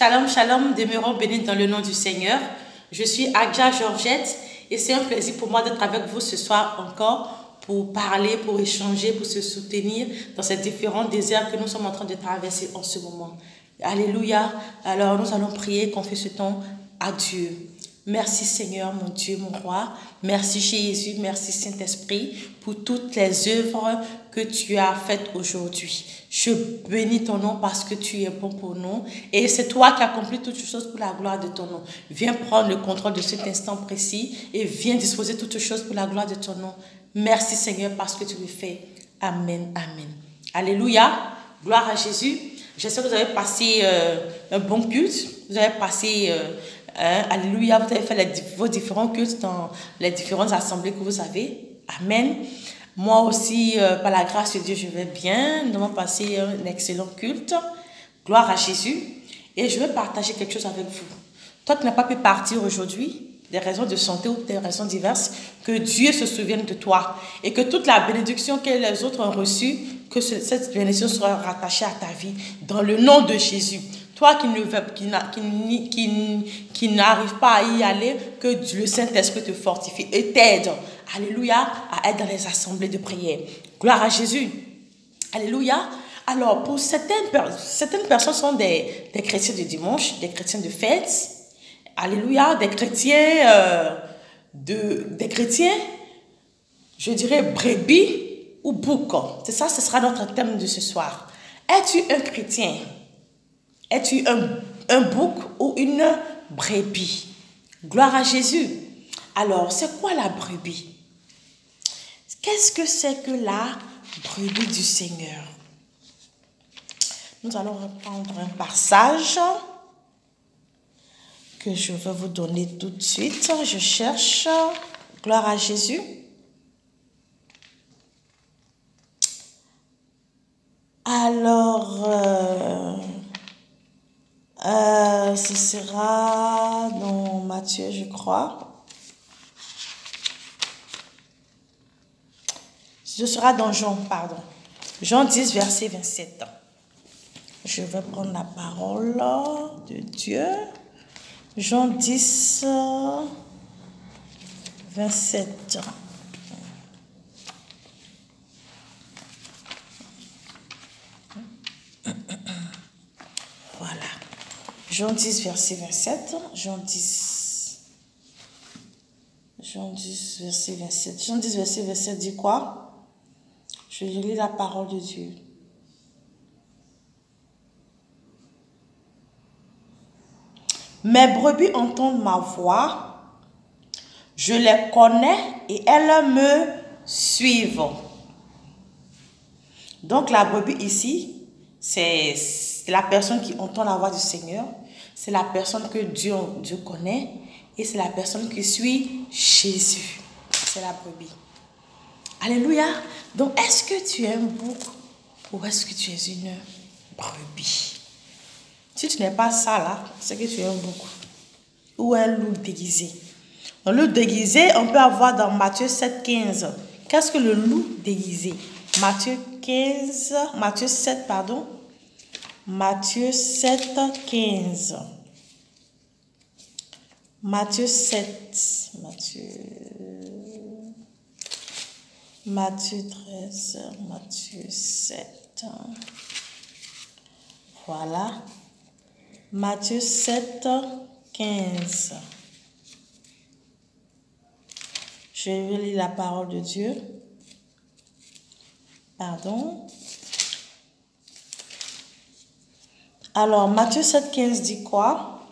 Shalom, shalom, demeurons bénis dans le nom du Seigneur. Je suis Adja Georgette et c'est un plaisir pour moi d'être avec vous ce soir encore pour parler, pour échanger, pour se soutenir dans ces différents déserts que nous sommes en train de traverser en ce moment. Alléluia. Alors nous allons prier, confier ce temps à Dieu. Merci Seigneur, mon Dieu, mon roi. Merci Jésus, merci Saint-Esprit pour toutes les œuvres que tu as faites aujourd'hui. Je bénis ton nom parce que tu es bon pour nous et c'est toi qui accomplis toutes choses pour la gloire de ton nom. Viens prendre le contrôle de cet instant précis et viens disposer toutes choses pour la gloire de ton nom. Merci Seigneur parce que tu le fais. Amen, amen. Alléluia, gloire à Jésus. J'espère que vous avez passé un bon culte. Vous avez passé... alléluia, vous avez fait vos différents cultes dans les différentes assemblées que vous avez. Amen. Moi aussi, par la grâce de Dieu, je vais bien. Nous avons passé un excellent culte. Gloire à Jésus. Et je vais partager quelque chose avec vous. Toi qui n'as pas pu partir aujourd'hui, des raisons de santé ou des raisons diverses, que Dieu se souvienne de toi. Et que toute la bénédiction que les autres ont reçue, que cette bénédiction soit rattachée à ta vie. Dans le nom de Jésus. Toi qui n'arrive pas à y aller, que le Saint-Esprit te fortifie et t'aide, alléluia, à être dans les assemblées de prière. Gloire à Jésus. Alléluia. Alors, pour certaines personnes sont des chrétiens de dimanche, des chrétiens de fête. Alléluia. Des chrétiens, je dirais brebis ou bouc. C'est ça, ce sera notre thème de ce soir. Es-tu un chrétien? Es-tu un bouc ou une brebis? Gloire à Jésus. Alors, c'est quoi la brebis? Qu'est-ce que c'est que la brebis du Seigneur? Nous allons reprendre un passage que je vais vous donner tout de suite. Je cherche. Gloire à Jésus. Alors... ce sera dans Matthieu, je crois. Ce sera dans Jean, pardon. Jean 10, verset 27. Je vais prendre la parole de Dieu. Jean 10, 27. Voilà. Jean 10, verset 27. Jean 10, verset 27. Jean 10, verset 27 dit quoi? Je lis la parole de Dieu. Mes brebis entendent ma voix. Je les connais et elles me suivent. Donc la brebis ici, c'est la personne qui entend la voix du Seigneur. C'est la personne que Dieu connaît. Et c'est la personne qui suit Jésus. C'est la brebis. Alléluia. Donc, est-ce que tu es un bouc ou est-ce que tu es une brebis? Si tu n'es pas ça là, c'est que tu es un bouc ou un loup déguisé. Un loup déguisé, on peut avoir dans Matthieu 7, 15. Qu'est-ce que le loup déguisé? Matthieu 7, pardon. Matthieu 7, 15. Matthieu 7. Matthieu 13. Matthieu 7. Voilà. Matthieu 7, 15. Je vais lire la parole de Dieu. Pardon. Alors, Matthieu 7, 15 dit quoi?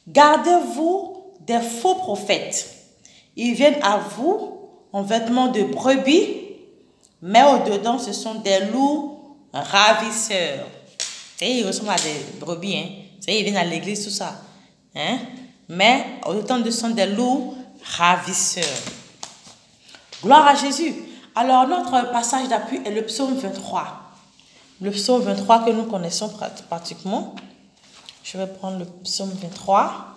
Gardez-vous des faux prophètes. Ils viennent à vous en vêtements de brebis, mais au-dedans, ce sont des loups ravisseurs. Ils ressemblent à des brebis, hein? Ils viennent à l'église, tout ça. Hein? Mais au-dedans, ce sont des loups ravisseurs. Gloire à Jésus. Alors, notre passage d'appui est le psaume 23. Le psaume 23 que nous connaissons pratiquement. Je vais prendre le psaume 23.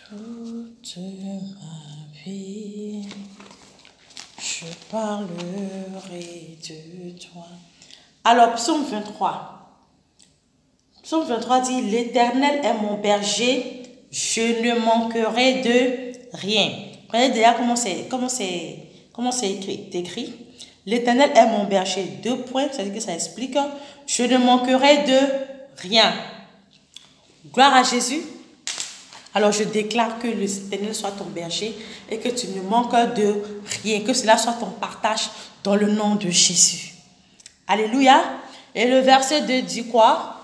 Toute ma vie, je parlerai de toi. Alors, psaume 23. Psaume 23 dit, l'Éternel est mon berger, je ne manquerai de rien. Regardez déjà comment c'est écrit. L'Éternel est mon berger. 2 points, c'est-à-dire que ça explique, je ne manquerai de rien. Gloire à Jésus. Alors je déclare que l'Éternel soit ton berger et que tu ne manques de rien, que cela soit ton partage dans le nom de Jésus. Alléluia. Et le verset 2 dit quoi?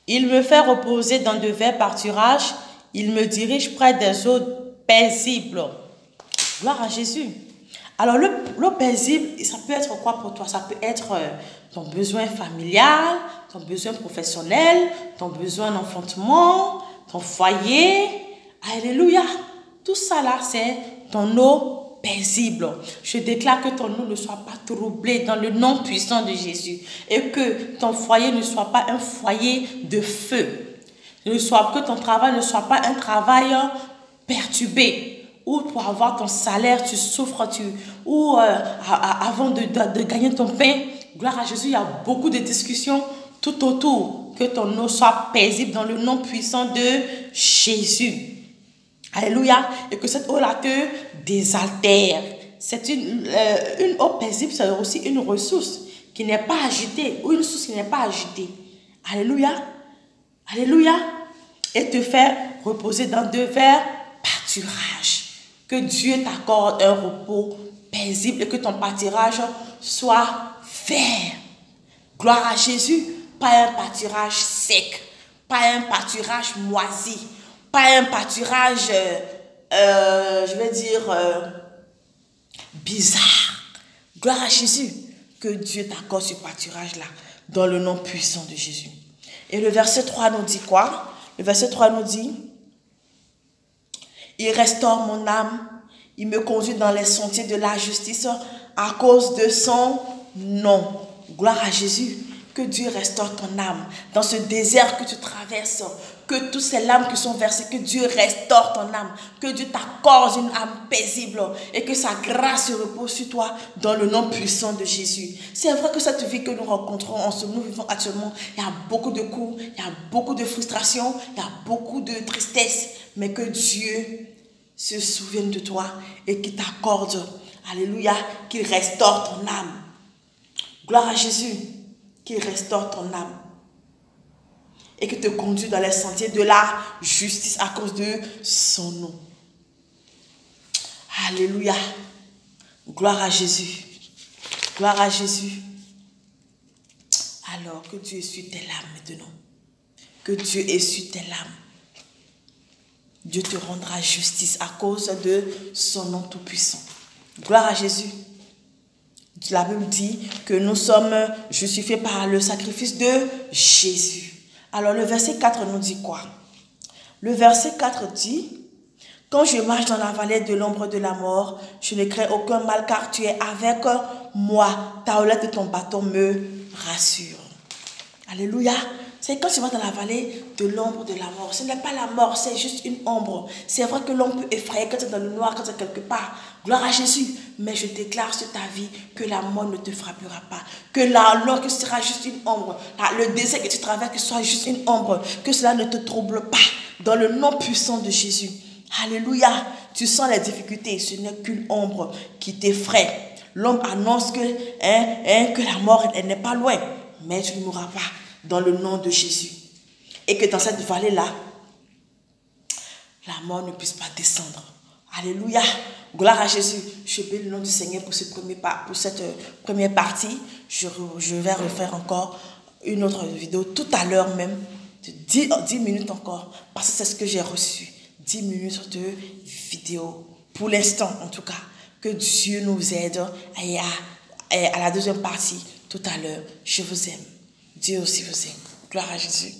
Il me fait reposer dans de verts pâturages, il me dirige près des eaux paisibles. Gloire à Jésus. Alors l'eau paisible, ça peut être quoi pour toi? Ça peut être ton besoin familial, ton besoin professionnel, ton besoin d'enfantement, ton foyer. Alléluia. Tout ça là, c'est ton eau paisible. Je déclare que ton eau ne soit pas troublée dans le nom puissant de Jésus. Et que ton foyer ne soit pas un foyer de feu. Que ton travail ne soit pas un travail perturbé. Ou pour avoir ton salaire, tu souffres, avant de gagner ton pain. Gloire à Jésus, il y a beaucoup de discussions tout autour. Que ton eau soit paisible dans le nom puissant de Jésus. Alléluia. Et que cette eau-là te désaltère. C'est une eau paisible, c'est aussi une ressource qui n'est pas agitée. Ou une source qui n'est pas agitée. Alléluia. Alléluia. Et te faire reposer dans de verts pâturages. Que Dieu t'accorde un repos paisible et que ton pâturage soit vert. Gloire à Jésus. Pas un pâturage sec. Pas un pâturage moisi. Pas un pâturage, bizarre. Gloire à Jésus. Que Dieu t'accorde ce pâturage-là dans le nom puissant de Jésus. Et le verset 3 nous dit quoi? Le verset 3 nous dit, il restaure mon âme, il me conduit dans les sentiers de la justice à cause de son nom. Gloire à Jésus. Que Dieu restaure ton âme dans ce désert que tu traverses. Que toutes ces larmes qui sont versées, que Dieu restaure ton âme. Que Dieu t'accorde une âme paisible et que sa grâce repose sur toi dans le nom puissant de Jésus. C'est vrai que cette vie que nous rencontrons, nous vivons actuellement, il y a beaucoup de coups, il y a beaucoup de frustration, il y a beaucoup de tristesse. Mais que Dieu se souvienne de toi et qu'il t'accorde, alléluia, qu'il restaure ton âme. Gloire à Jésus. Qu'il restaure ton âme et qu'il te conduit dans les sentiers de la justice à cause de son nom. Alléluia. Gloire à Jésus. Gloire à Jésus. Alors que Dieu essuie tes larmes maintenant. Que Dieu essuie tes larmes. Dieu te rendra justice à cause de son nom tout-puissant. Gloire à Jésus. La Bible dit que nous sommes justifiés par le sacrifice de Jésus. Alors le verset 4 nous dit quoi? Le verset 4 dit, quand je marche dans la vallée de l'ombre de la mort, je ne crains aucun mal car tu es avec moi. Ta houlette et ton bâton me rassurent. Alléluia. C'est quand tu vas dans la vallée de l'ombre de la mort. Ce n'est pas la mort, c'est juste une ombre. C'est vrai que l'ombre peut effrayer quand tu es dans le noir, quand tu es quelque part. Gloire à Jésus. Mais je déclare sur ta vie que la mort ne te frappera pas. Que l'or que ce sera juste une ombre. Le désert que tu traverses que ce soit juste une ombre. Que cela ne te trouble pas. Dans le nom puissant de Jésus. Alléluia. Tu sens les difficultés. Ce n'est qu'une ombre qui t'effraie. L'ombre annonce que la mort elle n'est pas loin. Mais tu ne mourras pas. Dans le nom de Jésus. Et que dans cette vallée-là, la mort ne puisse pas descendre. Alléluia. Gloire à Jésus. Je bénis le nom du Seigneur pour cette première partie. Je vais refaire encore une autre vidéo tout à l'heure même. De 10 minutes encore. Parce que c'est ce que j'ai reçu. 10 minutes de vidéo. Pour l'instant, en tout cas. Que Dieu nous aide à la deuxième partie tout à l'heure. Je vous aime. Dieu aussi vous aime. Gloire à Jésus.